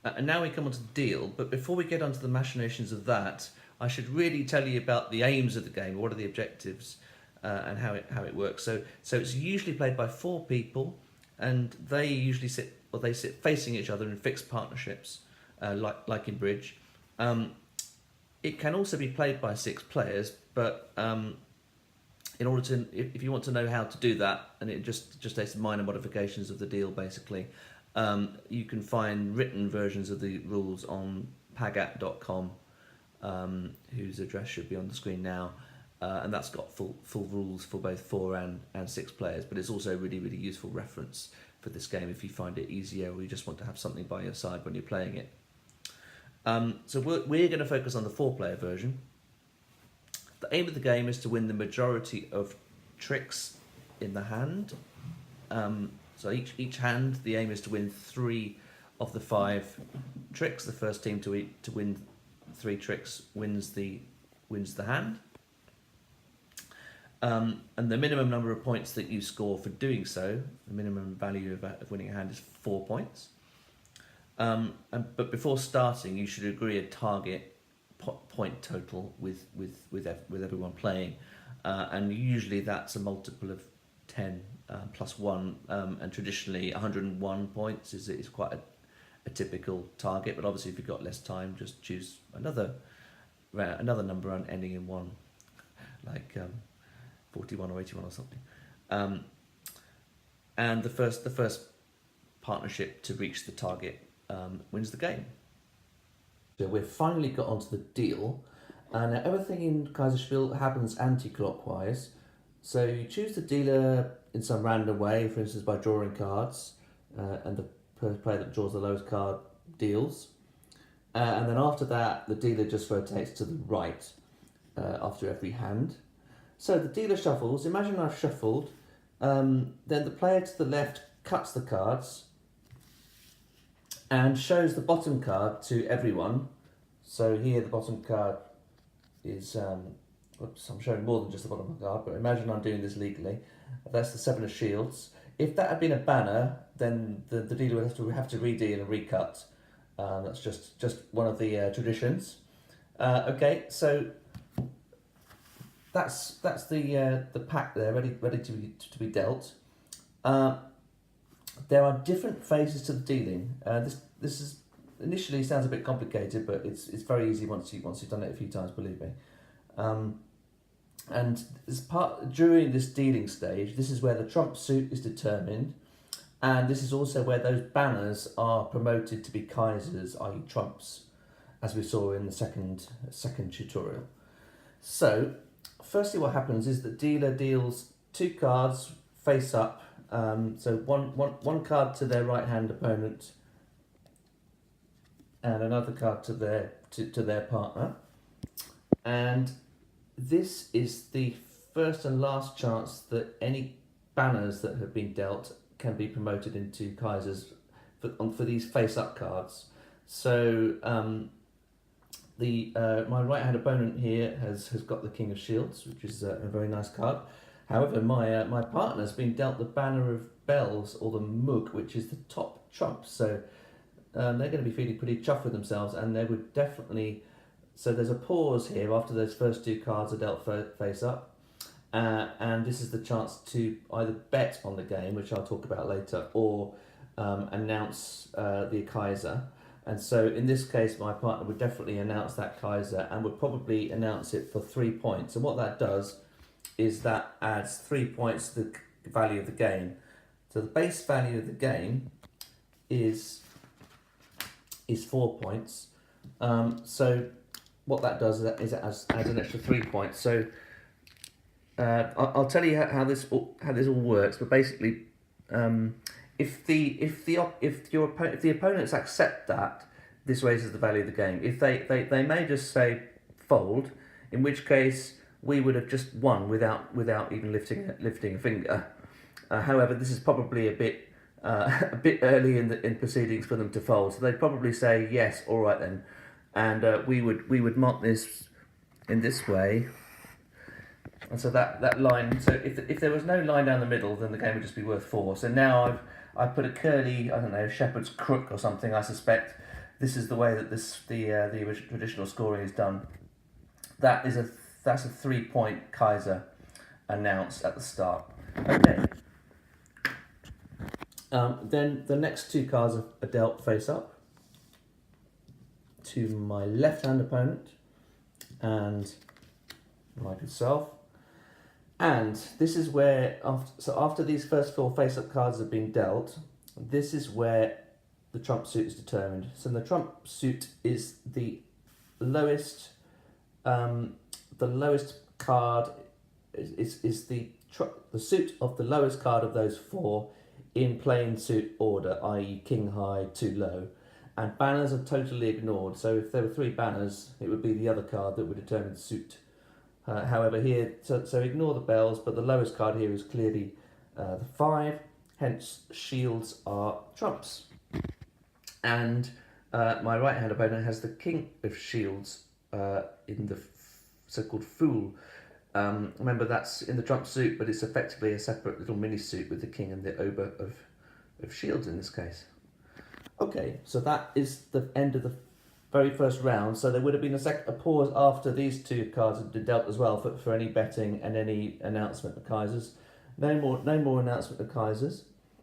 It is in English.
And now we come on to the deal, but before we get onto the machinations of that, I should really tell you about the aims of the game, what are the objectives, and how it works. So it's usually played by 4 people, and they usually sit facing each other in fixed partnerships, like in bridge. It can also be played by 6 players, but in order to, if you want to know how to do that, and it just takes minor modifications of the deal, basically, you can find written versions of the rules on pagat.com, whose address should be on the screen now, and that's got full rules for both 4 and 6 players. But it's also a really useful reference for this game if you find it easier or you just want to have something by your side when you're playing it. So we're going to focus on the 4-player version. The aim of the game is to win the majority of tricks in the hand. So each hand, the aim is to win 3 of the 5 tricks. The first team to win 3 tricks wins the hand. And the minimum number of points that you score for doing so, the minimum value of winning a hand, is 4 points. But before starting, you should agree a target point total with everyone playing, and usually that's a multiple of 10 plus 1, and traditionally 101 points is quite a typical target. But obviously, if you've got less time, just choose another number ending in 1, like 41 or 81 or something. And the first partnership to reach the target wins the game. So we've finally got onto the deal, and everything in Kaiserspiel happens anti-clockwise. So you choose the dealer in some random way, for instance by drawing cards, and the player that draws the lowest card deals. And then after that, the dealer just rotates to the right after every hand. So the dealer shuffles. Imagine I've shuffled. Then the player to the left cuts the cards and shows the bottom card to everyone. So here the bottom card is, oops, I'm showing more than just the bottom card, but imagine I'm doing this legally. That's the 7 of shields. If that had been a banner, then the dealer would have to redeal and recut. That's just one of the traditions. Okay, so that's the pack there, ready to be dealt. There are different phases to the dealing. This is initially sounds a bit complicated, but it's very easy once you've done it a few times, believe me. And during this dealing stage, this is where the trump suit is determined, and this is also where those banners are promoted to be Kaisers, i.e. trumps, as we saw in the second tutorial. So, firstly, what happens is the dealer deals 2 cards face up. So one card to their right hand opponent, and another card to their partner. And this is the first and last chance that any banners that have been dealt can be promoted into Kaisers for these face up cards. So my right hand opponent here has got the King of Shields, which is a very nice card. However, my partner's been dealt the Banner of Bells, or the Mug, which is the top trump. So they're going to be feeling pretty chuffed with themselves, and they would definitely. So there's a pause here after those first 2 cards are dealt face up, and this is the chance to either bet on the game, which I'll talk about later, or announce the Kaiser. And so in this case, my partner would definitely announce that Kaiser, and would probably announce it for 3 points. And what that does is that adds 3 points to the value of the game. So the base value of the game is 4 points. So what that does is it adds an extra 3 points. So I'll tell you how this all works. But basically, if the opponents accept that, this raises the value of the game. If they may just say fold, in which case we would have just won without even lifting a finger. However, this is probably a bit early in proceedings for them to fold, so they'd probably say yes, all right then, and we would mark this in this way. And so that line. So if there was no line down the middle, then the game would just be worth 4. So now I've put a curly, I don't know, shepherd's crook or something. I suspect this is the way that the traditional scoring is done. That's a 3-point Kaiser announced at the start. Okay. Then the next two cards are dealt face up to my left-hand opponent and my good self. And this is where, after these first 4 face-up cards have been dealt, this is where the trump suit is determined. So the trump suit is the lowest card is the suit of the lowest card of those 4 in plain suit order, i.e. king high to low, and banners are totally ignored. So if there were 3 banners, it would be the other card that would determine the suit. However, here, so ignore the bells, but the lowest card here is clearly the 5, hence shields are trumps. And my right hand opponent has the king of shields in the so-called fool. Remember, that's in the trump suit, but it's effectively a separate little mini suit with the king and the ober of shields in this case. Okay, so that is the end of the very first round. So there would have been a pause after these 2 cards had been dealt as well for any betting and any announcement of Kaisers. No more announcement of Kaisers.